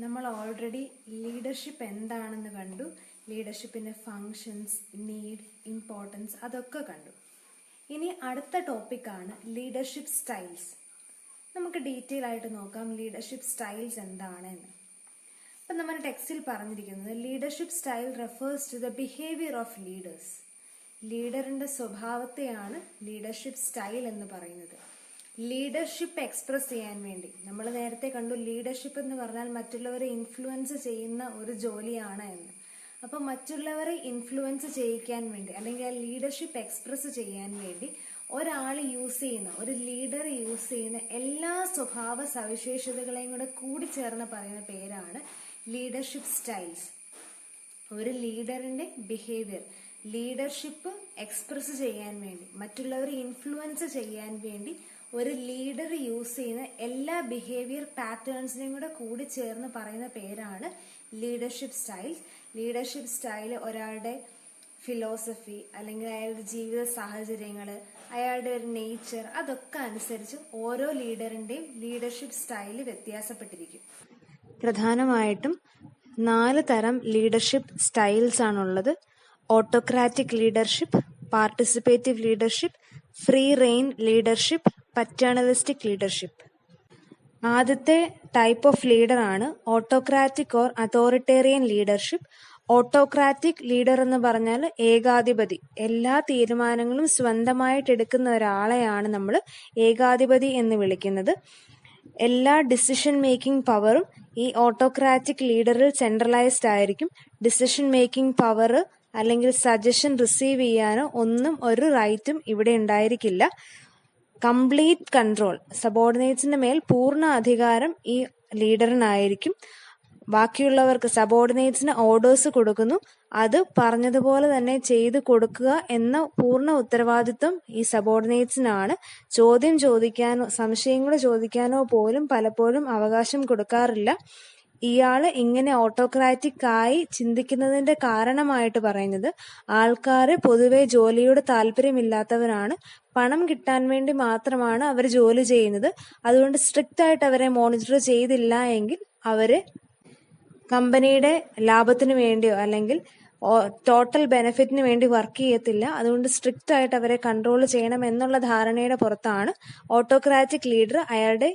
നമ്മൾ already leadership എന്താണെന്ന് കണ്ടു. ലീഡർഷിപ്പിന്റെ ഫങ്ഷൻസ്, നീഡ്, ഇമ്പോർട്ടൻസ് അതൊക്കെ കണ്ടു. ഇനി അടുത്ത ടോപ്പിക്കാണ് ലീഡർഷിപ്പ് സ്റ്റൈൽസ്. നമുക്ക് ഡീറ്റെയിൽ ആയിട്ട് നോക്കാം ലീഡർഷിപ്പ് സ്റ്റൈൽസ് എന്താണ് എന്ന്. അപ്പം നമ്മുടെ ടെക്സ്റ്റിൽ പറഞ്ഞിരിക്കുന്നത് leadership style refers to the behaviour of leaders. ലീഡറിന്റെ സ്വഭാവത്തെയാണ് ലീഡർഷിപ്പ് സ്റ്റൈൽ എന്ന് പറയുന്നത്. ലീഡർഷിപ്പ് എക്സ്പ്രസ് ചെയ്യാൻ വേണ്ടി നമ്മൾ നേരത്തെ കണ്ടു, ലീഡർഷിപ്പ് എന്ന് പറഞ്ഞാൽ മറ്റുള്ളവരെ ഇൻഫ്ലുവൻസ് ചെയ്യുന്ന ഒരു ജോലിയാണ് എന്ന്. അപ്പോൾ മറ്റുള്ളവരെ ഇൻഫ്ലുവൻസ് ചെയ്യിക്കാൻ വേണ്ടി അല്ലെങ്കിൽ ആ ലീഡർഷിപ്പ് എക്സ്പ്രസ് ചെയ്യാൻ വേണ്ടി ഒരാൾ യൂസ് ചെയ്യുന്ന, ഒരു ലീഡർ യൂസ് ചെയ്യുന്ന എല്ലാ സ്വഭാവ സവിശേഷതകളെയും കൂടെ കൂടിച്ചേർന്ന് പറയുന്ന പേരാണ് ലീഡർഷിപ്പ് സ്റ്റൈൽസ്. ഒരു ലീഡറിന്റെ ബിഹേവിയർ, ലീഡർഷിപ്പ് എക്സ്പ്രസ് ചെയ്യാൻ വേണ്ടി, മറ്റുള്ളവരെ ഇൻഫ്ലുവൻസ് ചെയ്യാൻ വേണ്ടി ഒരു ലീഡർ യൂസ് ചെയ്യുന്ന എല്ലാ ബിഹേവിയർ പാറ്റേൺസിനെയും കൂടെ കൂടി ചേർന്ന് പറയുന്ന പേരാണ് ലീഡർഷിപ്പ് സ്റ്റൈൽസ്. ലീഡർഷിപ്പ് സ്റ്റൈൽ ഒരാളുടെ ഫിലോസഫി അല്ലെങ്കിൽ അയാളുടെ ജീവിത സാഹചര്യങ്ങൾ, അയാളുടെ ഒരു നേച്ചർ, അതൊക്കെ അനുസരിച്ച് ഓരോ ലീഡറിന്റെയും ലീഡർഷിപ്പ് സ്റ്റൈൽ വ്യത്യാസപ്പെട്ടിരിക്കും. പ്രധാനമായിട്ടും 4 തരം ലീഡർഷിപ്പ് സ്റ്റൈൽസ് ആണുള്ളത്. Autocratic leadership, participative leadership, free rein leadership, paternalistic leadership. ആദ്യത്തെ ടൈപ്പ് ഓഫ് ലീഡർ ആണ് autocratic or authoritarian leadership. Autocratic leader എന്ന് പറഞ്ഞാൽ ഏകാധിപതി, എല്ലാ തീരുമാനങ്ങളും സ്വന്തമായിട്ട് എടുക്കുന്ന ഒരാളെയാണ് നമ്മൾ ഏകാധിപതി എന്ന് വിളിക്കുന്നത്. എല്ലാ ഡിസിഷൻ മേക്കിംഗ് പവറും ഈ ഓട്ടോക്രാറ്റിക് ലീഡറിൽ സെൻട്രലൈസ്ഡ് ആയിരിക്കും. ഡിസിഷൻ മേക്കിംഗ് പവർ അല്ലെങ്കിൽ സജഷൻ റിസീവ് ചെയ്യാനോ ഒന്നും ഒരു റൈറ്റും ഇവിടെ ഉണ്ടായിരിക്കില്ല. കംപ്ലീറ്റ് കൺട്രോൾ, സബോർഡിനേറ്റ്സിന്റെ മേൽ പൂർണ്ണ അധികാരം ഈ ലീഡറിനായിരിക്കും. ബാക്കിയുള്ളവർക്ക്, സബോർഡിനേറ്റ്സിന് ഓർഡേഴ്സ് കൊടുക്കുന്നു, അത് പറഞ്ഞതുപോലെ തന്നെ ചെയ്തു കൊടുക്കുക എന്ന പൂർണ്ണ ഉത്തരവാദിത്വം ഈ സബോർഡിനേറ്റ്സിനാണ്. ചോദ്യം ചോദിക്കാനോ സംശയങ്ങൾ ചോദിക്കാനോ പോലും പലപ്പോഴും അവകാശം കൊടുക്കാറില്ല. ഇയാള് ഇങ്ങനെ ഓട്ടോക്രാറ്റിക് ആയി ചിന്തിക്കുന്നതിന്റെ കാരണമായിട്ട് പറയുന്നത് ആൾക്കാര് പൊതുവെ ജോലിയോട് താല്പര്യമില്ലാത്തവരാണ്. പണം കിട്ടാൻ വേണ്ടി മാത്രമാണ് അവർ ജോലി ചെയ്യുന്നത്. അതുകൊണ്ട് സ്ട്രിക്റ്റ് ആയിട്ട് അവരെ മോണിറ്റർ ചെയ്തില്ല എങ്കിൽ അവര് കമ്പനിയുടെ ലാഭത്തിന് വേണ്ടിയോ അല്ലെങ്കിൽ ടോട്ടൽ ബെനിഫിറ്റിന് വേണ്ടി വർക്ക് ചെയ്യത്തില്ല. അതുകൊണ്ട് സ്ട്രിക്റ്റ് ആയിട്ട് അവരെ കൺട്രോൾ ചെയ്യണം എന്നുള്ള ധാരണയുടെ പുറത്താണ് ഓട്ടോക്രാറ്റിക് ലീഡർ അയാളുടെ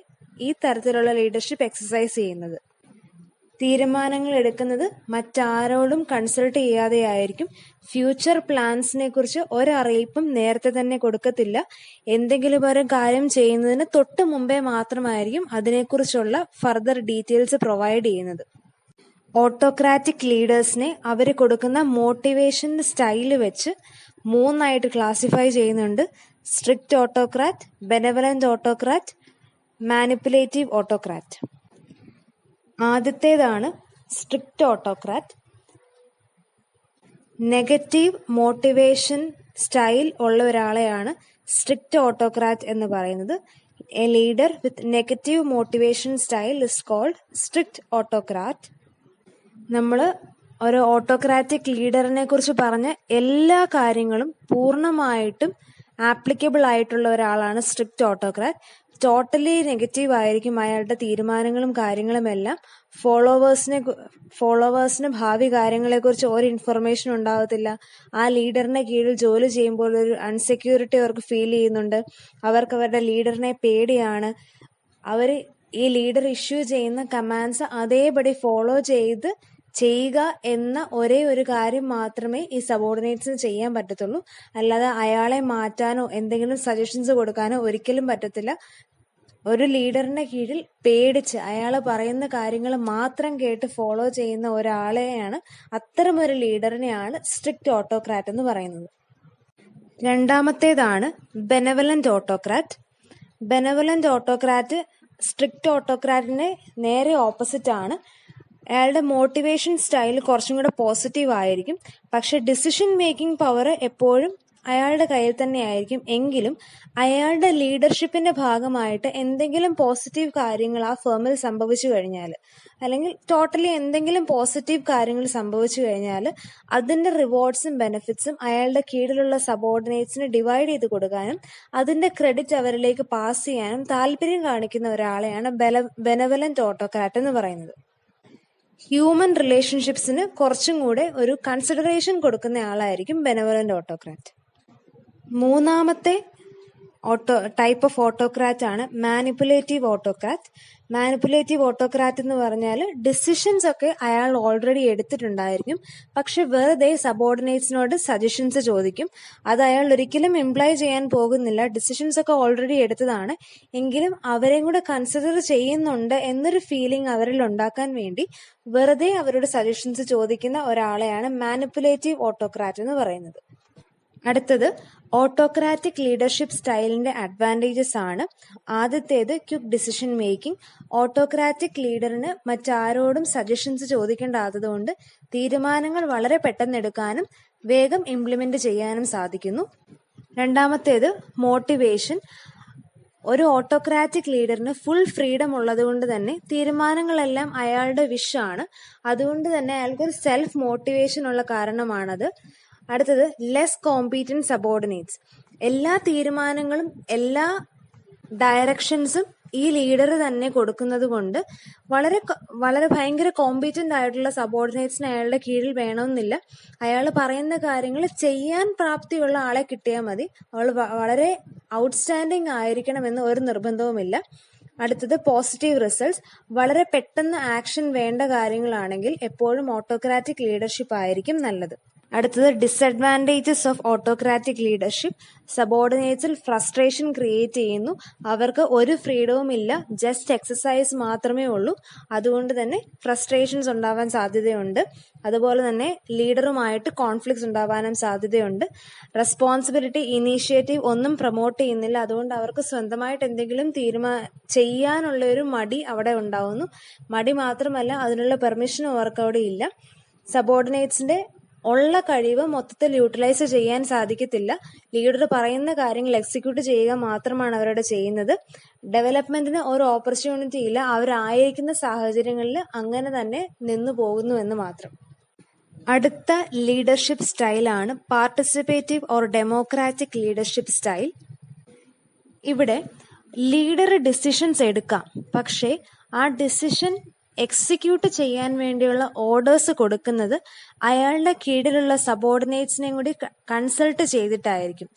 ഈ തരത്തിലുള്ള ലീഡർഷിപ്പ് എക്സസൈസ് ചെയ്യുന്നത്. തീരുമാനങ്ങൾ എടുക്കുന്നത് മറ്റാരോടും കൺസൾട്ട് ചെയ്യാതെയായിരിക്കും. ഫ്യൂച്ചർ പ്ലാൻസിനെ കുറിച്ച് ഒരറിയിപ്പും നേരത്തെ തന്നെ കൊടുക്കത്തില്ല. എന്തെങ്കിലും ഒരു കാര്യം ചെയ്യുന്നതിന് തൊട്ട് മുമ്പേ മാത്രമായിരിക്കും അതിനെക്കുറിച്ചുള്ള ഫർദർ ഡീറ്റെയിൽസ് പ്രൊവൈഡ് ചെയ്യുന്നത്. ഓട്ടോക്രാറ്റിക് ലീഡേഴ്സിനെ അവർ കൊടുക്കുന്ന മോട്ടിവേഷൻ സ്റ്റൈല് വെച്ച് 3 ക്ലാസിഫൈ ചെയ്യുന്നുണ്ട്. Strict autocrat, benevolent autocrat, manipulative autocrat. ആദ്യത്തേതാണ് strict autocrat. Negative motivation style ഉള്ള ഒരാളെയാണ് സ്ട്രിക്റ്റ് ഓട്ടോക്രാറ്റ് എന്ന് പറയുന്നത്. A leader with negative motivation style is called strict autocrat. നമ്മൾ ഒരു ഓട്ടോക്രാറ്റിക് ലീഡറിനെ കുറിച്ച് പറഞ്ഞ എല്ലാ കാര്യങ്ങളും പൂർണ്ണമായിട്ടും ആപ്ലിക്കബിൾ ആയിട്ടുള്ള ഒരാളാണ് സ്ട്രിക്റ്റ് ഓട്ടോക്രാറ്റ്. ടോട്ടലി നെഗറ്റീവ് ആയിരിക്കും അയാളുടെ തീരുമാനങ്ങളും കാര്യങ്ങളും എല്ലാം. ഫോളോവേഴ്സിന് ഭാവി കാര്യങ്ങളെക്കുറിച്ച് ഒരു ഇൻഫർമേഷൻ ഉണ്ടാവത്തില്ല. ആ ലീഡറിന്റെ കീഴിൽ ജോലി ചെയ്യുമ്പോൾ ഒരു അൺസെക്യൂരിറ്റി അവർക്ക് ഫീൽ ചെയ്യുന്നുണ്ട്. അവർക്ക് അവരുടെ ലീഡറിനെ പേടിയാണ്. അവർ ഈ ലീഡർ ഇഷ്യൂ ചെയ്യുന്ന കമാൻഡ്സ് അതേപടി ഫോളോ ചെയ്യുക എന്ന ഒരേ ഒരു കാര്യം മാത്രമേ ഈ സബോർഡിനേറ്റ്സിന് ചെയ്യാൻ പറ്റത്തുള്ളൂ. അല്ലാതെ അയാളെ മാറ്റാനോ എന്തെങ്കിലും സജഷൻസ് കൊടുക്കാനോ ഒരിക്കലും പറ്റത്തില്ല. ഒരു ലീഡറിന്റെ കീഴിൽ പേടിച്ച് അയാൾ പറയുന്ന കാര്യങ്ങൾ മാത്രം കേട്ട് ഫോളോ ചെയ്യുന്ന ഒരാളെയാണ്, അത്തരമൊരു ലീഡറിനെയാണ് സ്ട്രിക്റ്റ് ഓട്ടോക്രാറ്റ് എന്ന് പറയുന്നത്. രണ്ടാമത്തേതാണ് benevolent autocrat. Benevolent autocrat strict ഓട്ടോക്രാറ്റിന്റെ നേരെ ഓപ്പോസിറ്റ് ആണ്. അയാളുടെ മോട്ടിവേഷൻ സ്റ്റൈൽ കുറച്ചും കൂടെ പോസിറ്റീവ് ആയിരിക്കും. പക്ഷെ ഡിസിഷൻ മേക്കിംഗ് പവർ എപ്പോഴും അയാളുടെ കയ്യിൽ തന്നെ ആയിരിക്കും. എങ്കിലും അയാളുടെ ലീഡർഷിപ്പിന്റെ ഭാഗമായിട്ട് എന്തെങ്കിലും പോസിറ്റീവ് കാര്യങ്ങൾ ആ ഫേമിൽ സംഭവിച്ചു കഴിഞ്ഞാൽ, അല്ലെങ്കിൽ ടോട്ടലി എന്തെങ്കിലും പോസിറ്റീവ് കാര്യങ്ങൾ സംഭവിച്ചു കഴിഞ്ഞാൽ അതിന്റെ റിവാർഡ്സും ബെനിഫിറ്റ്സും അയാളുടെ കീഴിലുള്ള സബോർഡിനേറ്റ്സിന് ഡിവൈഡ് ചെയ്ത് കൊടുക്കാനും അതിന്റെ ക്രെഡിറ്റ് അവരിലേക്ക് പാസ് ചെയ്യാനും താല്പര്യം കാണിക്കുന്ന ഒരാളെയാണ് ബെനവലന്റ് ഓട്ടോക്രാറ്റ് എന്ന് പറയുന്നത്. ഹ്യൂമൻ റിലേഷൻഷിപ്സിന് കുറച്ചും കൂടെ ഒരു കൺസിഡറേഷൻ കൊടുക്കുന്ന ആളായിരിക്കും ബെനവലന്റ് ഓട്ടോക്രാറ്റ്. മൂന്നാമത്തെ ടൈപ്പ് ഓഫ് ഓട്ടോക്രാറ്റ് ആണ് മാനിപ്പുലേറ്റീവ് ഓട്ടോക്രാറ്റ്. മാനിപ്പുലേറ്റീവ് ഓട്ടോക്രാറ്റ് എന്ന് പറഞ്ഞാൽ ഡിസിഷൻസ് ഒക്കെ അയാൾ ഓൾറെഡി എടുത്തിട്ടുണ്ടായിരിക്കും, പക്ഷെ വെറുതെ സബോർഡിനേറ്റ്സിനോട് സജഷൻസ് ചോദിക്കും. അത് അയാൾ ഒരിക്കലും ഇംപ്ലൈ ചെയ്യാൻ പോകുന്നില്ല, ഡിസിഷൻസ് ഒക്കെ ഓൾറെഡി എടുത്തതാണ്, എങ്കിലും അവരെയും കൂടെ കൺസിഡർ ചെയ്യുന്നുണ്ട് എന്നൊരു ഫീലിംഗ് അവരിൽ ഉണ്ടാക്കാൻ വേണ്ടി വെറുതെ അവരോട് സജഷൻസ് ചോദിക്കുന്ന ഒരാളെയാണ് മാനിപ്പുലേറ്റീവ് ഓട്ടോക്രാറ്റ് എന്ന് പറയുന്നത്. അടുത്തത് ഓട്ടോക്രാറ്റിക് ലീഡർഷിപ്പ് സ്റ്റൈലിന്റെ അഡ്വാൻറ്റേജസ് ആണ്. ആദ്യത്തേത് ക്വിക്ക് ഡിസിഷൻ മേക്കിംഗ്. ഓട്ടോക്രാറ്റിക് ലീഡറിന് മറ്റാരോടും സജഷൻസ് ചോദിക്കേണ്ടാത്തതുകൊണ്ട് തീരുമാനങ്ങൾ വളരെ പെട്ടെന്ന് എടുക്കാനും വേഗം ഇംപ്ലിമെന്റ് ചെയ്യാനും സാധിക്കുന്നു. രണ്ടാമത്തേത് മോട്ടിവേഷൻ. ഒരു ഓട്ടോക്രാറ്റിക് ലീഡറിന് ഫുൾ ഫ്രീഡം ഉള്ളത് കൊണ്ട് തന്നെ തീരുമാനങ്ങളെല്ലാം അയാളുടെ വിഷാണ്. അതുകൊണ്ട് തന്നെ അയാൾക്കൊരു സെൽഫ് മോട്ടിവേഷൻ ഉള്ള കാരണമാണത്. അടുത്തത് ലെസ് കോമ്പീറ്റന്റ് സബോർഡിനേറ്റ്സ്. എല്ലാ തീരുമാനങ്ങളും എല്ലാ ഡയറക്ഷൻസും ഈ ലീഡർ തന്നെ കൊടുക്കുന്നത് കൊണ്ട് വളരെ ഭയങ്കര കോമ്പീറ്റന്റ് ആയിട്ടുള്ള സബോർഡിനേറ്റ്സിന് അയാളുടെ കീഴിൽ വേണമെന്നില്ല. അയാൾ പറയുന്ന കാര്യങ്ങൾ ചെയ്യാൻ പ്രാപ്തിയുള്ള ആളെ കിട്ടിയാൽ മതി. അവൾ വളരെ ഔട്ട്സ്റ്റാൻഡിങ് ആയിരിക്കണമെന്ന് ഒരു നിർബന്ധവുമില്ല. അടുത്തത് പോസിറ്റീവ് റിസൾട്ട്സ്. വളരെ പെട്ടെന്ന് ആക്ഷൻ വേണ്ട കാര്യങ്ങളാണെങ്കിൽ എപ്പോഴും ഓട്ടോക്രാറ്റിക് ലീഡർഷിപ്പ് ആയിരിക്കും നല്ലത്. അടുത്തത് ഡിസഡ്വാൻറ്റേജസ് ഓഫ് ഓട്ടോക്രാറ്റിക് ലീഡർഷിപ്പ്. സബോർഡിനേറ്റ്സിൽ ഫ്രസ്ട്രേഷൻ ക്രിയേറ്റ് ചെയ്യുന്നു. അവർക്ക് ഒരു ഫ്രീഡവും ഇല്ല, ജസ്റ്റ് എക്സസൈസ് മാത്രമേ ഉള്ളൂ. അതുകൊണ്ട് തന്നെ ഫ്രസ്ട്രേഷൻസ് ഉണ്ടാവാൻ സാധ്യതയുണ്ട്. അതുപോലെ തന്നെ ലീഡറുമായിട്ട് കോൺഫ്ലിക്ട്സ് ഉണ്ടാവാനും സാധ്യതയുണ്ട്. റെസ്പോൺസിബിലിറ്റി, ഇനീഷ്യേറ്റീവ് ഒന്നും പ്രൊമോട്ട് ചെയ്യുന്നില്ല. അതുകൊണ്ട് അവർക്ക് സ്വന്തമായിട്ട് എന്തെങ്കിലും ചെയ്യാനുള്ള ഒരു മടി അവിടെ ഉണ്ടാവുന്നു. മടി മാത്രമല്ല, അതിനുള്ള പെർമിഷനും അവർക്ക് അവിടെ ഇല്ല. സബോർഡിനേറ്റ്സിന്റെ ഉള്ള കഴിവ് മൊത്തത്തിൽ യൂട്ടിലൈസ് ചെയ്യാൻ സാധിക്കത്തില്ല. ലീഡർ പറയുന്ന കാര്യങ്ങൾ എക്സിക്യൂട്ട് ചെയ്യുക മാത്രമാണ് അവരുടെ ചെയ്യുന്നത്. ഡെവലപ്മെന്റിന് ഒരു ഓപ്പർച്യൂണിറ്റി ഇല്ല. അവരായിരിക്കുന്ന സാഹചര്യങ്ങളിൽ അങ്ങനെ തന്നെ നിന്നു പോകുന്നു എന്ന് മാത്രം. അടുത്ത ലീഡർഷിപ്പ് സ്റ്റൈലാണ് participative or democratic leadership style. ഇവിടെ ലീഡർ ഡിസിഷൻസ് എടുക്കാം, പക്ഷേ ആ ഡിസിഷൻ എക്സിക്യൂട്ട് ചെയ്യാൻ വേണ്ടിയുള്ള ഓർഡേഴ്സ് കൊടുക്കുന്നത് അയാളുടെ കീഴിലുള്ള സബോർഡിനേറ്റ്സിനെയും കൂടി കൺസൾട്ട് ചെയ്തിട്ടായിരിക്കും.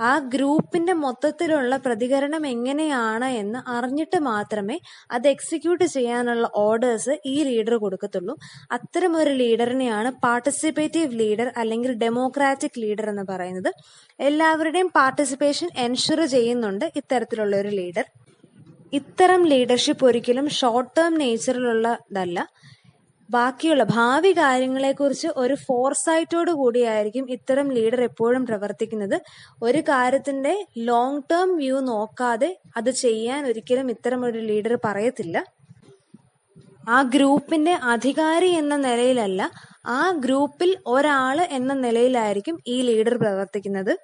ആ ഗ്രൂപ്പിന്റെ മൊത്തത്തിലുള്ള പ്രതികരണം എങ്ങനെയാണ് എന്ന് അറിഞ്ഞിട്ട് മാത്രമേ അത് എക്സിക്യൂട്ട് ചെയ്യാനുള്ള ഓർഡേഴ്സ് ഈ ലീഡർ കൊടുക്കത്തുള്ളൂ. അത്തരം ഒരു ലീഡറിനെയാണ് പാർട്ടിസിപ്പേറ്റീവ് ലീഡർ അല്ലെങ്കിൽ ഡെമോക്രാറ്റിക് ലീഡർ എന്ന് പറയുന്നത്. എല്ലാവരുടെയും പാർട്ടിസിപ്പേഷൻ എൻഷുർ ചെയ്യുന്നുണ്ട് ഇത്തരത്തിലുള്ള ഒരു ലീഡർ. ഇത്തരം ലീഡർഷിപ്പ് ഒരിക്കലും ഷോർട്ട് ടേം നേച്ചറിലുള്ളതല്ല. ബാക്കിയുള്ള ഭാവി കാര്യങ്ങളെക്കുറിച്ച് ഒരു ഫോർസൈറ്റോട് കൂടിയായിരിക്കും ഇത്തരം ലീഡർ എപ്പോഴും പ്രവർത്തിക്കുന്നത്. ഒരു കാര്യത്തിന്റെ ലോങ് ടേം വ്യൂ നോക്കാതെ അത് ചെയ്യാൻ ഒരിക്കലും ഇത്തരം ഒരു ലീഡർ പറയത്തില്ല. ആ ഗ്രൂപ്പിന്റെ അധികാരി എന്ന നിലയിലല്ല, ആ ഗ്രൂപ്പിൽ ഒരാള് എന്ന നിലയിലായിരിക്കും ഈ ലീഡർ പ്രവർത്തിക്കുന്നത്.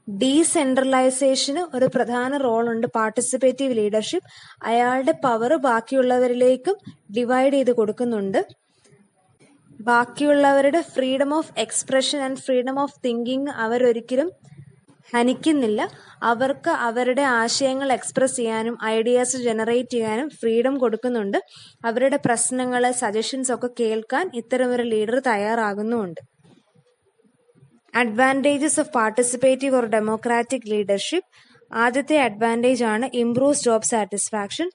ഡീസെൻട്രലൈസേഷന് ഒരു പ്രധാന റോളുണ്ട് പാർട്ടിസിപ്പേറ്റീവ് ലീഡർഷിപ്പ്. അയാളുടെ പവർ ബാക്കിയുള്ളവരിലേക്കും ഡിവൈഡ് ചെയ്ത് കൊടുക്കുന്നുണ്ട്. ബാക്കിയുള്ളവരുടെ freedom of expression and freedom of thinking അവരൊരിക്കലും ഹനിക്കുന്നില്ല. അവർക്ക് അവരുടെ ആശയങ്ങൾ എക്സ്പ്രസ് ചെയ്യാനും ഐഡിയാസ് ജനറേറ്റ് ചെയ്യാനും ഫ്രീഡം കൊടുക്കുന്നുണ്ട്. അവരുടെ പ്രശ്നങ്ങൾ, സജഷൻസ് ഒക്കെ കേൾക്കാൻ ഇത്തരം ഒരു ലീഡർ തയ്യാറാകുന്നുമുണ്ട്. Advantages of participative or democratic leadership. ആദ്യത്തെ അഡ്വാൻറ്റേജ് ആണ് ഇംപ്രൂവ്സ് ജോബ് സാറ്റിസ്ഫാക്ഷൻ.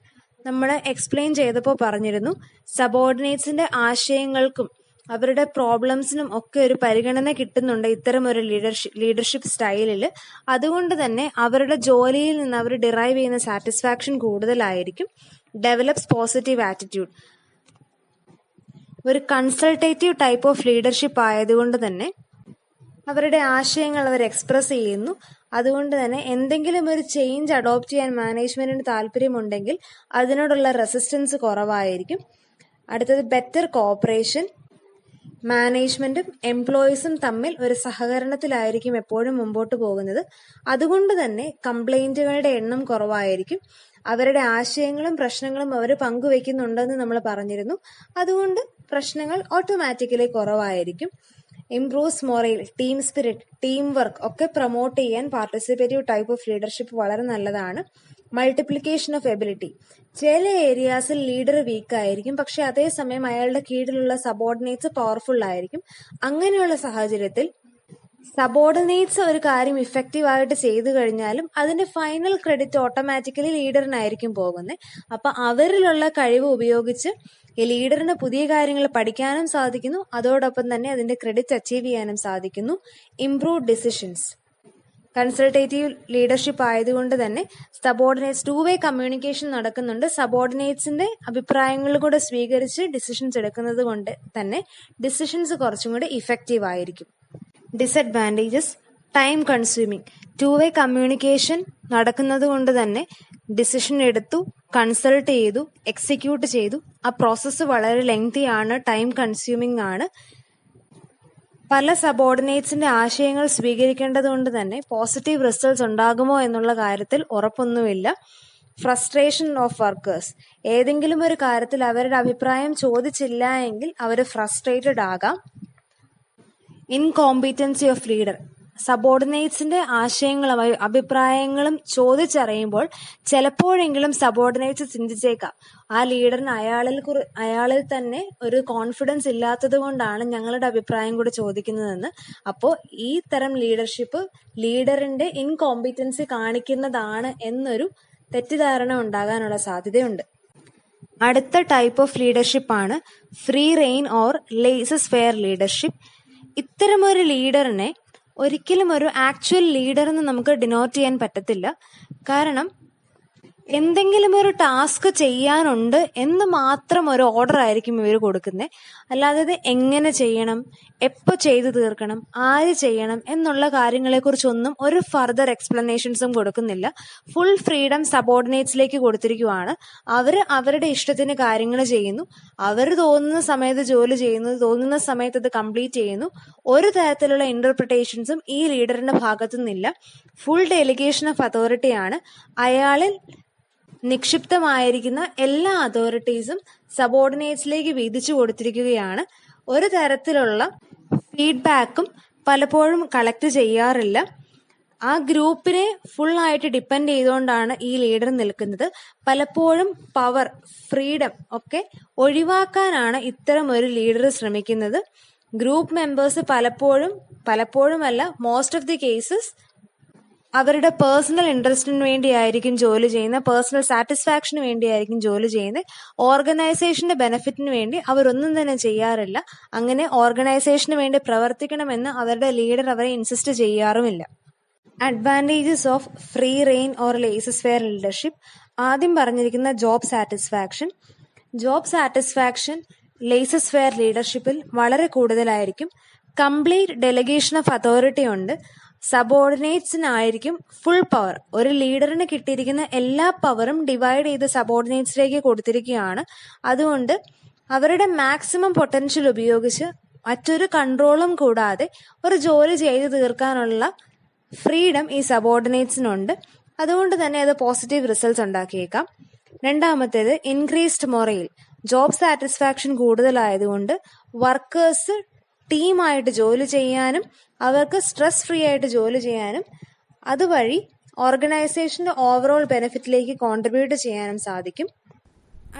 നമ്മൾ എക്സ്പ്ലെയിൻ ചെയ്തപ്പോൾ പറഞ്ഞിരുന്നു, സബോർഡിനേറ്റ്സിന്റെ ആശയങ്ങൾക്കും അവരുടെ പ്രോബ്ലംസിനും ഒക്കെ ഒരു പരിഗണന കിട്ടുന്നുണ്ട് ഇത്തരം ഒരു ലീഡർഷിപ്പ് സ്റ്റൈലിൽ. അതുകൊണ്ട് തന്നെ അവരുടെ ജോലിയിൽ നിന്ന് അവർ ഡിറൈവ് ചെയ്യുന്ന സാറ്റിസ്ഫാക്ഷൻ കൂടുതലായിരിക്കും. Develops positive attitude. ഒരു കൺസൾട്ടേറ്റീവ് ടൈപ്പ് ഓഫ് ലീഡർഷിപ്പ് ആയതുകൊണ്ട് തന്നെ അവരുടെ ആശയങ്ങൾ അവർ എക്സ്പ്രസ് ചെയ്യുന്നു. അതുകൊണ്ട് തന്നെ എന്തെങ്കിലും ഒരു ചേഞ്ച് അഡോപ്റ്റ് ചെയ്യാൻ മാനേജ്മെന്റിന് താല്പര്യമുണ്ടെങ്കിൽ അതിനോടുള്ള റെസിസ്റ്റൻസ് കുറവായിരിക്കും. അടുത്തത് ബെറ്റർ കോഓപ്പറേഷൻ. മാനേജ്മെന്റും എംപ്ലോയീസും തമ്മിൽ ഒരു സഹകരണത്തിലായിരിക്കും എപ്പോഴും മുമ്പോട്ട് പോകുന്നത്. അതുകൊണ്ട് തന്നെ കംപ്ലൈന്റുകളുടെ എണ്ണം കുറവായിരിക്കും. അവരുടെ ആശയങ്ങളും പ്രശ്നങ്ങളും അവർ പങ്കുവെക്കുന്നുണ്ടെന്ന് നമ്മൾ പറഞ്ഞിരുന്നു. അതുകൊണ്ട് പ്രശ്നങ്ങൾ ഓട്ടോമാറ്റിക്കലി കുറവായിരിക്കും. Improves morale, team spirit, team work ഒക്കെ പ്രൊമോട്ട് ചെയ്യാൻ പാർട്ടിസിപ്പേറ്റീവ് ടൈപ്പ് ഓഫ് ലീഡർഷിപ്പ് വളരെ നല്ലതാണ്. Multiplication of ability. ചില ഏരിയാസിൽ ലീഡർ വീക്ക് ആയിരിക്കും, പക്ഷെ അതേസമയം അയാളുടെ കീഴിലുള്ള സബോർഡിനേറ്റ്സ് പവർഫുൾ ആയിരിക്കും. അങ്ങനെയുള്ള സാഹചര്യത്തിൽ സബോർഡിനേറ്റ്സ് ഒരു കാര്യം ഇഫക്റ്റീവ് ആയിട്ട് ചെയ്തു കഴിഞ്ഞാലും അതിന്റെ ഫൈനൽ ക്രെഡിറ്റ് ഓട്ടോമാറ്റിക്കലി ലീഡറിനായിരിക്കും പോകുന്നത്. അപ്പൊ അവരിലുള്ള കഴിവ് ഉപയോഗിച്ച് ഈ ലീഡറിന് പുതിയ കാര്യങ്ങൾ പഠിക്കാനും സാധിക്കുന്നു, അതോടൊപ്പം തന്നെ അതിന്റെ ക്രെഡിറ്റ് അച്ചീവ് ചെയ്യാനും സാധിക്കുന്നു. Improve decisions. കൺസൾട്ടേറ്റീവ് ലീഡർഷിപ്പ് ആയതുകൊണ്ട് തന്നെ സബോർഡിനേറ്റ്സ് ടു വേ കമ്മ്യൂണിക്കേഷൻ നടക്കുന്നുണ്ട്. സബോർഡിനേറ്റ്സിന്റെ അഭിപ്രായങ്ങൾ കൂടെ സ്വീകരിച്ച് ഡിസിഷൻസ് എടുക്കുന്നത് കൊണ്ട് തന്നെ ഡിസിഷൻസ് കുറച്ചും കൂടെ ഇഫക്റ്റീവ് ആയിരിക്കും. Disadvantages: time consuming. To way communication നടക്കുന്നത് കൊണ്ട് തന്നെ ഡിസിഷൻ എടുത്തു, കൺസൾട്ട് ചെയ്തു, എക്സിക്യൂട്ട് ചെയ്തു, ആ പ്രോസസ്സ് വളരെ ലെങ്തി ആണ്, ടൈം കൺസ്യൂമിങ് ആണ്. പല സബോർഡിനേറ്റ്സിന്റെ ആശയങ്ങൾ സ്വീകരിക്കേണ്ടത് കൊണ്ട് തന്നെ പോസിറ്റീവ് റിസൾട്ട്സ് ഉണ്ടാകുമോ എന്നുള്ള കാര്യത്തിൽ ഉറപ്പൊന്നുമില്ല. Frustration of workers. ഏതെങ്കിലും ഒരു കാര്യത്തിൽ അവരുടെ അഭിപ്രായം ചോദിച്ചില്ല എങ്കിൽ അവർ ഫ്രസ്ട്രേറ്റഡ് ആകാം. ഇൻകോമ്പീറ്റൻസി ഓഫ് ലീഡർ. സബോർഡിനേറ്റ്സിന്റെ ആശയങ്ങളും അഭിപ്രായങ്ങളും ചോദിച്ചറിയുമ്പോൾ ചിലപ്പോഴെങ്കിലും സബോർഡിനേറ്റ്സ് ചിന്തിച്ചേക്കാം, ആ ലീഡറിന് അയാളിൽ തന്നെ ഒരു കോൺഫിഡൻസ് ഇല്ലാത്തത് കൊണ്ടാണ് ഞങ്ങളുടെ അഭിപ്രായം കൂടെ ചോദിക്കുന്നതെന്ന്. അപ്പോൾ ഈ തരം ലീഡർഷിപ്പ് ലീഡറിന്റെ ഇൻകോമ്പീറ്റൻസി കാണിക്കുന്നതാണ് എന്നൊരു തെറ്റിദ്ധാരണ ഉണ്ടാകാനുള്ള സാധ്യതയുണ്ട്. അടുത്ത ടൈപ്പ് ഓഫ് ലീഡർഷിപ്പ് ആണ് free rein or laissez faire leadership. ഇത്തരമൊരു ലീഡറിനെ ഒരിക്കലും ഒരു ആക്ച്വൽ ലീഡർ എന്ന് നമുക്ക് ഡിനോട്ട് ചെയ്യാൻ പറ്റത്തില്ല. കാരണം എന്തെങ്കിലും ഒരു ടാസ്ക് ചെയ്യാനുണ്ട് എന്ന് മാത്രം ഒരു ഓർഡർ ആയിരിക്കും ഇവർ കൊടുക്കുന്നത്. അല്ലാതെ ഇത് എങ്ങനെ ചെയ്യണം, എപ്പോൾ ചെയ്തു തീർക്കണം, ആര് ചെയ്യണം എന്നുള്ള കാര്യങ്ങളെക്കുറിച്ചൊന്നും ഒരു ഫർദർ എക്സ്പ്ലനേഷൻസും കൊടുക്കുന്നില്ല. Full freedom സബോർഡിനേറ്റ്സിലേക്ക് കൊടുത്തിരിക്കുവാണ്. അവർ അവരുടെ ഇഷ്ടത്തിന് കാര്യങ്ങൾ ചെയ്യുന്നു, അവർ തോന്നുന്ന സമയത്ത് ജോലി ചെയ്യുന്നു, തോന്നുന്ന സമയത്ത് അത് കംപ്ലീറ്റ് ചെയ്യുന്നു. ഒരു തരത്തിലുള്ള ഇന്റർപ്രിട്ടേഷൻസും ഈ ലീഡറിന്റെ ഭാഗത്തു നിന്നില്ല. ഫുൾ ഡെലിഗേഷൻ ഓഫ് അതോറിറ്റിയാണ്. അയാളിൽ നിക്ഷിപ്തമായിരിക്കുന്ന എല്ലാ അതോറിറ്റീസും സബോർഡിനേറ്റ്സിലേക്ക് വീതിച്ചു കൊടുത്തിരിക്കുകയാണ്. ഒരു തരത്തിലുള്ള ഫീഡ്ബാക്കും പലപ്പോഴും കളക്ട് ചെയ്യാറില്ല. ആ ഗ്രൂപ്പിനെ ഫുള്ളായിട്ട് ഡിപ്പെൻഡ് ചെയ്തുകൊണ്ടാണ് ഈ ലീഡർ നിൽക്കുന്നത്. പലപ്പോഴും പവർ, ഫ്രീഡം ഒക്കെ ഒഴിവാക്കാനാണ് ഇത്തരം ഒരു ലീഡർ ശ്രമിക്കുന്നത്. ഗ്രൂപ്പ് മെമ്പേഴ്സ് പലപ്പോഴുമല്ല, മോസ്റ്റ് ഓഫ് ദി കേസസ് അവരുടെ പേഴ്സണൽ ഇൻട്രസ്റ്റിന് വേണ്ടിയായിരിക്കും ജോലി ചെയ്യുന്നത്, പേഴ്സണൽ സാറ്റിസ്ഫാക്ഷന് വേണ്ടിയായിരിക്കും ജോലി ചെയ്യുന്നത്. ഓർഗനൈസേഷന്റെ ബെനിഫിറ്റിന് വേണ്ടി അവരൊന്നും തന്നെ ചെയ്യാറില്ല. അങ്ങനെ ഓർഗനൈസേഷന് വേണ്ടി പ്രവർത്തിക്കണമെന്ന് അവരുടെ ലീഡർ അവരെ ഇൻസിസ്റ്റ് ചെയ്യാറുമില്ല. Advantages of free rein or laissez faire leadership. ആദ്യം പറഞ്ഞിരിക്കുന്ന job satisfaction. Job satisfaction laissez faire ലീഡർഷിപ്പിൽ വളരെ കൂടുതലായിരിക്കും. കംപ്ലീറ്റ് ഡെലിഗേഷൻ ഓഫ് അതോറിറ്റി ഉണ്ട്. സബോർഡിനേറ്റ്സിനായിരിക്കും ഫുൾ പവർ. ഒരു ലീഡറിന് കിട്ടിയിരിക്കുന്ന എല്ലാ പവറും ഡിവൈഡ് ചെയ്ത് സബോർഡിനേറ്റ്സിലേക്ക് കൊടുത്തിരിക്കുകയാണ്. അതുകൊണ്ട് അവരുടെ മാക്സിമം പൊട്ടൻഷ്യൽ ഉപയോഗിച്ച് മറ്റൊരു കൺട്രോളും കൂടാതെ ഒരു ജോലി ചെയ്തു തീർക്കാനുള്ള ഫ്രീഡം ഈ സബോർഡിനേറ്റ്സിനുണ്ട്. അതുകൊണ്ട് തന്നെ അത് പോസിറ്റീവ് റിസൾട്ട്സ് ഉണ്ടാക്കിയേക്കാം. രണ്ടാമത്തേത് ഇൻക്രീസ്ഡ് മൊറൈൽ. ജോബ് സാറ്റിസ്ഫാക്ഷൻ കൂടുതലായതുകൊണ്ട് വർക്കേഴ്സ് ടീമായിട്ട് ജോലി ചെയ്യാനും അവർക്ക് സ്ട്രെസ് ഫ്രീ ആയിട്ട് ജോലി ചെയ്യാനും അതുവഴി ഓർഗനൈസേഷന്റെ ഓവറോൾ ബെനിഫിറ്റിലേക്ക് കോൺട്രിബ്യൂട്ട് ചെയ്യാനും സാധിക്കും.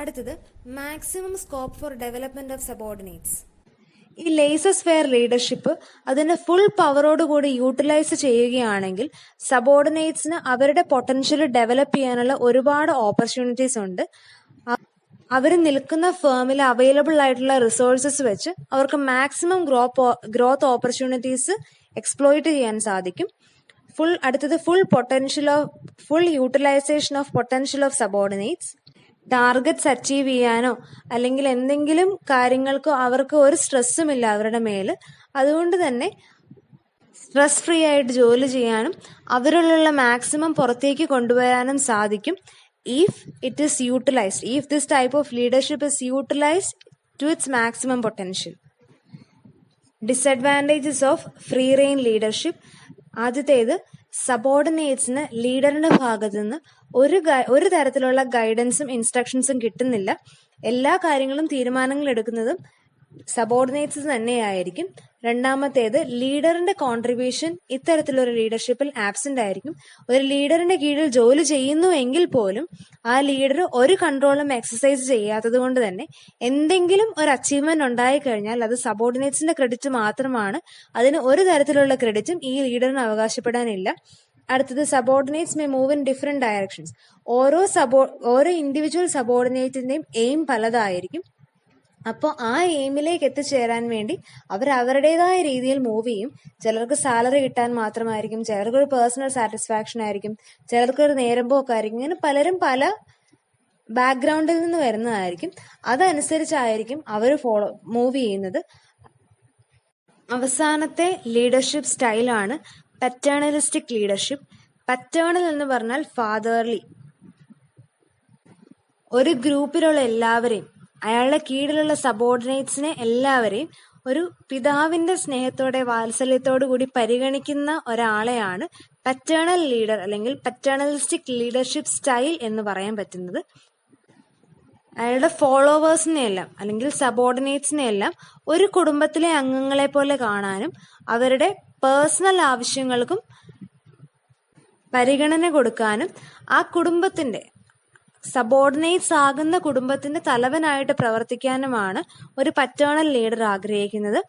അടുത്തത് maximum scope for development of subordinates. ഈ ലേസസ് ഫെയർ ലീഡർഷിപ്പ് അതിന്റെ ഫുൾ പവറോടുകൂടി യൂട്ടിലൈസ് ചെയ്യുകയാണെങ്കിൽ സബോർഡിനേറ്റ്സിന് അവരുടെ പൊട്ടൻഷ്യൽ ഡെവലപ്പ് ചെയ്യാനുള്ള ഒരുപാട് ഓപ്പർച്യൂണിറ്റീസ് ഉണ്ട്. അവർ നിൽക്കുന്ന ഫേമിൽ അവൈലബിൾ ആയിട്ടുള്ള റിസോഴ്സസ് വെച്ച് അവർക്ക് മാക്സിമം ഗ്രോത്ത് ഓപ്പർച്യൂണിറ്റീസ് എക്സ്പ്ലോയിറ്റ് ചെയ്യാൻ സാധിക്കും. അടുത്തത് full utilization of potential of subordinates. Targets achieve ചെയ്യാനോ അല്ലെങ്കിൽ എന്തെങ്കിലും കാര്യങ്ങൾക്കോ അവർക്ക് ഒരു സ്ട്രെസ്സും ഇല്ല അവരുടെ മേല്. അതുകൊണ്ട് തന്നെ സ്ട്രെസ് ഫ്രീ ആയിട്ട് ജോലി ചെയ്യാനും അവരിലുള്ള മാക്സിമം പുറത്തേക്ക് കൊണ്ടുവരാനും സാധിക്കും. If this type of leadership is utilized to its maximum potential. Disadvantages of free rein leadership. ആദ്യത്തേത് സബോർഡിനേറ്റ്സിന് ലീഡറിന്റെ ഭാഗത്തു നിന്ന് ഒരു തരത്തിലുള്ള ഗൈഡൻസും ഇൻസ്ട്രക്ഷൻസും കിട്ടുന്നില്ല. എല്ലാ കാര്യങ്ങളും തീരുമാനങ്ങൾ എടുക്കുന്നതും സബോർഡിനേറ്റ്സ് തന്നെയായിരിക്കും. രണ്ടാമത്തേത് ലീഡറിന്റെ കോൺട്രിബ്യൂഷൻ ഇത്തരത്തിലൊരു ലീഡർഷിപ്പിൽ ആബ്സെന്റ് ആയിരിക്കും. ഒരു ലീഡറിന്റെ കീഴിൽ ജോലി ചെയ്യുന്നു എങ്കിൽ പോലും ആ ലീഡർ ഒരു കൺട്രോളും എക്സസൈസ് ചെയ്യാത്തത് കൊണ്ട് തന്നെ എന്തെങ്കിലും ഒരു അച്ചീവ്മെന്റ് ഉണ്ടായി കഴിഞ്ഞാൽ അത് സബോർഡിനേറ്റ്സിന്റെ ക്രെഡിറ്റ് മാത്രമാണ്. അതിന് ഒരു തരത്തിലുള്ള ക്രെഡിറ്റും ഈ ലീഡറിന് അവകാശപ്പെടാനില്ല. അടുത്തത് subordinates may move in different directions. ഓരോ ഇൻഡിവിജ്വൽ സബോർഡിനേറ്റിന്റെയും എയിം പലതായിരിക്കും. അപ്പോൾ ആ എയിമിലേക്ക് എത്തിച്ചേരാൻ വേണ്ടി അവർ അവരുടേതായ രീതിയിൽ മൂവ് ചെയ്യും. ചിലർക്ക് സാലറി കിട്ടാൻ മാത്രമായിരിക്കും, ചിലർക്ക് ഒരു പേഴ്സണൽ സാറ്റിസ്ഫാക്ഷൻ ആയിരിക്കും, ചിലർക്ക് ഒരു നേരമ്പോക്കായിരിക്കും. ഇങ്ങനെ പലരും പല ബാക്ക്ഗ്രൗണ്ടിൽ നിന്ന് വരുന്നതായിരിക്കും. അതനുസരിച്ചായിരിക്കും അവർ മൂവ് ചെയ്യുന്നത്. അവസാനത്തെ ലീഡർഷിപ്പ് സ്റ്റൈലാണ് പറ്റേണലിസ്റ്റിക് ലീഡർഷിപ്പ്. പറ്റേണൽ എന്ന് പറഞ്ഞാൽ ഫാദർലി. ഒരു ഗ്രൂപ്പിലുള്ള എല്ലാവരെയും, അയാളുടെ കീഴിലുള്ള സബോർഡിനേറ്റ്സിനെ എല്ലാവരെയും ഒരു പിതാവിന്റെ സ്നേഹത്തോടെ വാത്സല്യത്തോടു കൂടി പരിഗണിക്കുന്ന ഒരാളെയാണ് പറ്റേണൽ ലീഡർ അല്ലെങ്കിൽ പറ്റേണലിസ്റ്റിക് ലീഡർഷിപ്പ് സ്റ്റൈൽ എന്ന് പറയാൻ പറ്റുന്നത്. അയാളുടെ ഫോളോവേഴ്സിനെ എല്ലാം അല്ലെങ്കിൽ സബോർഡിനേറ്റ്സിനെ എല്ലാം ഒരു കുടുംബത്തിലെ അംഗങ്ങളെ പോലെ കാണാനും അവരുടെ പേഴ്സണൽ ആവശ്യങ്ങൾക്കും പരിഗണന കൊടുക്കാനും ആ കുടുംബത്തിന്റെ സബോർഡിനേറ്റ്സ് ആകുന്ന കുടുംബത്തിന്റെ തലവനായിട്ട് പ്രവർത്തിക്കാനുമാണ് ഒരു പറ്റേണൽ ലീഡർ ആഗ്രഹിക്കുന്നത്.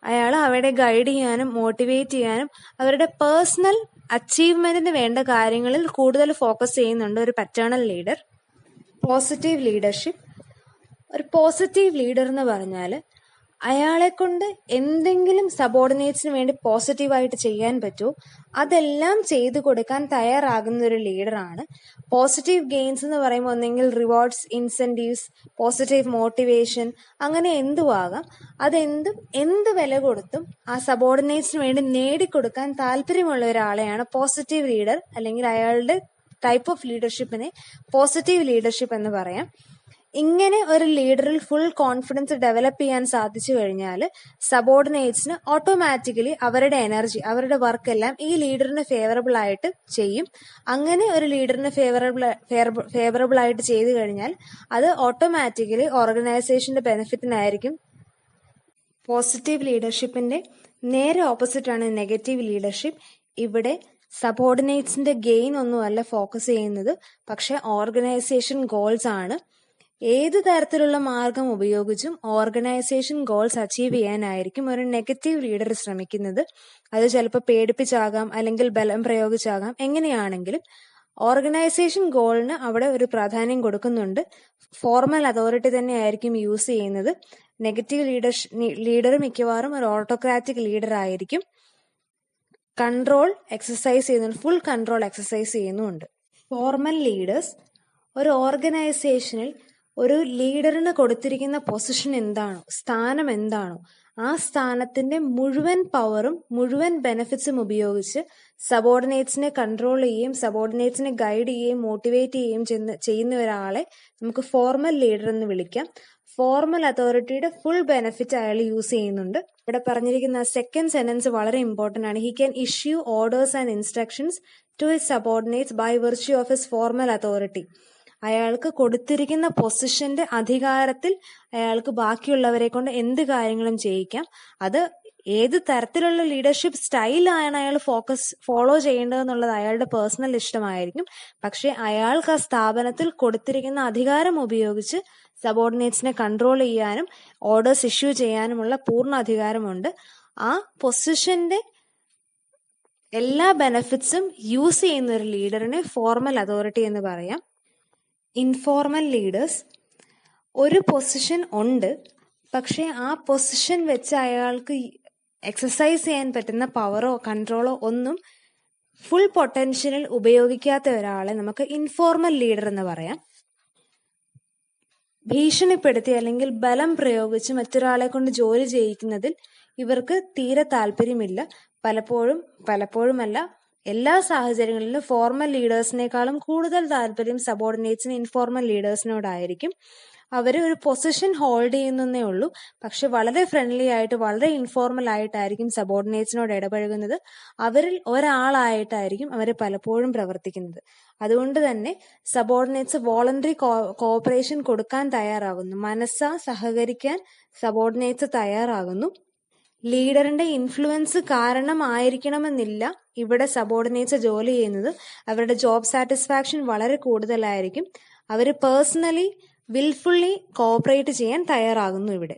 അയാൾ അവരെ ഗൈഡ് ചെയ്യാനും മോട്ടിവേറ്റ് ചെയ്യാനും അവരുടെ പേഴ്സണൽ അച്ചീവ്മെന്റിന് വേണ്ട കാര്യങ്ങളിൽ കൂടുതൽ ഫോക്കസ് ചെയ്യുന്നുണ്ട് ഒരു പറ്റേണൽ ലീഡർ. Positive leadership. ഒരു പോസിറ്റീവ് ലീഡർ എന്ന് പറഞ്ഞാൽ അയാളെ കൊണ്ട് എന്തെങ്കിലും സബോർഡിനേറ്റ്സിന് വേണ്ടി പോസിറ്റീവായിട്ട് ചെയ്യാൻ പറ്റുമോ അതെല്ലാം ചെയ്തു കൊടുക്കാൻ തയ്യാറാകുന്ന ഒരു ലീഡറാണ്. പോസിറ്റീവ് ഗെയിൻസ് എന്ന് പറയുമ്പോൾ ഒന്നെങ്കിൽ റിവാർഡ്സ്, ഇൻസെന്റീവ്സ്, പോസിറ്റീവ് മോട്ടിവേഷൻ, അങ്ങനെ എന്തുവാകാം. എന്ത് വില കൊടുത്തും ആ സബോർഡിനേറ്റ്സിന് വേണ്ടി നേടിക്കൊടുക്കാൻ താല്പര്യമുള്ള ഒരാളെയാണ് പോസിറ്റീവ് ലീഡർ, അല്ലെങ്കിൽ അയാളുടെ ടൈപ്പ് ഓഫ് ലീഡർഷിപ്പിനെ പോസിറ്റീവ് ലീഡർഷിപ്പ് എന്ന് പറയാം. ഇങ്ങനെ ഒരു ലീഡറിൽ ഫുൾ കോൺഫിഡൻസ് ഡെവലപ്പ് ചെയ്യാൻ സാധിച്ചു കഴിഞ്ഞാൽ സബോർഡിനേറ്റ്സിന് ഓട്ടോമാറ്റിക്കലി അവരുടെ എനർജി, അവരുടെ വർക്ക് എല്ലാം ഈ ലീഡറിന് ഫേവറബിൾ ആയിട്ട് ചെയ്യും. അങ്ങനെ ഒരു ലീഡറിന് ഫേവറബിൾ ആയിട്ട് ചെയ്തു കഴിഞ്ഞാൽ അത് ഓട്ടോമാറ്റിക്കലി ഓർഗനൈസേഷന്റെ ബെനിഫിറ്റിനായിരിക്കും. പോസിറ്റീവ് ലീഡർഷിപ്പിന്റെ നേരെ ഓപ്പോസിറ്റ് ആണ് നെഗറ്റീവ് ലീഡർഷിപ്പ്. ഇവിടെ സബോർഡിനേറ്റ്സിന്റെ ഗെയിൻ ഒന്നുമല്ല ഫോക്കസ് ചെയ്യുന്നത്, പക്ഷെ ഓർഗനൈസേഷൻ ഗോൾസ് ആണ്. ഏത് തരത്തിലുള്ള മാർഗം ഉപയോഗിച്ചും ഓർഗനൈസേഷൻ ഗോൾസ് അച്ചീവ് ചെയ്യാനായിരിക്കും ഒരു നെഗറ്റീവ് ലീഡർ ശ്രമിക്കുന്നത്. അത് ചിലപ്പോൾ പേടിപ്പിച്ചാകാം, അല്ലെങ്കിൽ ബലം പ്രയോഗിച്ചാകാം. എങ്ങനെയാണെങ്കിലും ഓർഗനൈസേഷൻ ഗോളിന് അവിടെ ഒരു പ്രാധാന്യം കൊടുക്കുന്നുണ്ട്. ഫോർമൽ അതോറിറ്റി തന്നെ ആയിരിക്കും യൂസ് ചെയ്യുന്നത്. നെഗറ്റീവ് ലീഡർ മിക്കവാറും ഒരു ഓട്ടോക്രാറ്റിക് ലീഡർ ആയിരിക്കും. കൺട്രോൾ എക്സസൈസ് ചെയ്യുന്നുണ്ട്, ഫുൾ കൺട്രോൾ എക്സസൈസ് ചെയ്യുന്നുണ്ട്. ഫോർമൽ ലീഡേഴ്സ് ഒരു ഓർഗനൈസേഷനിൽ ഒരു ലീഡറിന് കൊടുത്തിരിക്കുന്ന പൊസിഷൻ എന്താണോ, സ്ഥാനം എന്താണോ, ആ സ്ഥാനത്തിന്റെ മുഴുവൻ പവറും മുഴുവൻ ബെനിഫിറ്റ്സും ഉപയോഗിച്ച് സബോർഡിനേറ്റ്സിനെ കൺട്രോൾ ചെയ്യുകയും സബോർഡിനേറ്റ്സിനെ ഗൈഡ് ചെയ്യുകയും മോട്ടിവേറ്റ് ചെയ്യുകയും ചെയ്യുന്ന ഒരാളെ നമുക്ക് ഫോർമൽ ലീഡർ എന്ന് വിളിക്കാം. ഫോർമൽ അതോറിറ്റിയുടെ ഫുൾ ബെനിഫിറ്റ് അയാൾ യൂസ് ചെയ്യുന്നുണ്ട്. ഇവിടെ പറഞ്ഞിരിക്കുന്ന സെക്കൻഡ് സെന്റൻസ് വളരെ ഇമ്പോർട്ടന്റ് ആണ്. He can issue orders and instructions to his subordinates by virtue of his formal authority. അയാൾക്ക് കൊടുത്തിരിക്കുന്ന പൊസിഷന്റെ അധികാരത്തിൽ അയാൾക്ക് ബാക്കിയുള്ളവരെ കൊണ്ട് എന്ത് കാര്യങ്ങളും ചെയ്യിക്കാം. അത് ഏത് തരത്തിലുള്ള ലീഡർഷിപ്പ് സ്റ്റൈലാണ് അയാൾ ഫോളോ ചെയ്യേണ്ടതെന്നുള്ളത് അയാളുടെ പേഴ്സണൽ ഇഷ്ടമായിരിക്കും. പക്ഷെ അയാൾക്ക് ആ സ്ഥാപനത്തിൽ കൊടുത്തിരിക്കുന്ന അധികാരം ഉപയോഗിച്ച് സബോർഡിനേറ്റ്സിനെ കൺട്രോൾ ചെയ്യാനും ഓർഡേഴ്സ് ഇഷ്യൂ ചെയ്യാനുമുള്ള പൂർണ്ണ അധികാരമുണ്ട്. ആ പൊസിഷന്റെ എല്ലാ ബെനിഫിറ്റ്സും യൂസ് ചെയ്യുന്ന ഒരു ലീഡറിനെ ഫോർമൽ അതോറിറ്റി എന്ന് പറയാം. ഇൻഫോർമൽ ലീഡേഴ്സ് ഒരു പൊസിഷൻ ഉണ്ട്, പക്ഷെ ആ പൊസിഷൻ വെച്ച് അയാൾക്ക് എക്സസൈസ് ചെയ്യാൻ പറ്റുന്ന പവറോ കൺട്രോളോ ഒന്നും ഫുൾ പൊട്ടൻഷ്യലിൽ ഉപയോഗിക്കാത്ത ഒരാളെ നമുക്ക് ഇൻഫോർമൽ ലീഡർ എന്ന് പറയാം. ഭീഷണിപ്പെടുത്തി അല്ലെങ്കിൽ ബലം പ്രയോഗിച്ച് മറ്റൊരാളെ കൊണ്ട് ജോലി ചെയ്യിക്കുന്നതിൽ ഇവർക്ക് തീരെ താല്പര്യമില്ല. പലപ്പോഴുമല്ല എല്ലാ സാഹചര്യങ്ങളിലും ഫോർമൽ ലീഡേഴ്സിനേക്കാളും കൂടുതൽ താല്പര്യം സബോർഡിനേറ്റ്സിന് ഇൻഫോർമൽ ലീഡേഴ്സിനോടായിരിക്കും. അവർ ഒരു പൊസിഷൻ ഹോൾഡ് ചെയ്യുന്നേ ഉള്ളൂ, പക്ഷെ വളരെ ഫ്രണ്ട്ലി ആയിട്ട് വളരെ ഇൻഫോർമൽ ആയിട്ടായിരിക്കും സബോർഡിനേറ്റ്സിനോട് ഇടപഴകുന്നത്. അവരിൽ ഒരാളായിട്ടായിരിക്കും അവർ പലപ്പോഴും പ്രവർത്തിക്കുന്നത്. അതുകൊണ്ട് തന്നെ സബോർഡിനേറ്റ്സ് വോളണ്ടറി കോഓപ്പറേഷൻ കൊടുക്കാൻ തയ്യാറാകുന്നു. മനസ്സാ സഹകരിക്കാൻ സബോർഡിനേറ്റ്സ് തയ്യാറാകുന്നു. ലീഡറിന്റെ ഇൻഫ്ലുവൻസ് കാരണമായിരിക്കണമെന്നില്ല ഇവിടെ സബോർഡിനേറ്റ്സ് ജോലി ചെയ്യുന്നത്. അവരുടെ ജോബ് സാറ്റിസ്ഫാക്ഷൻ വളരെ കൂടുതലായിരിക്കും. അവർ പേഴ്സണലി വിൽഫുള്ളി കോഓപ്പറേറ്റ് ചെയ്യാൻ തയ്യാറാകുന്നു ഇവിടെ.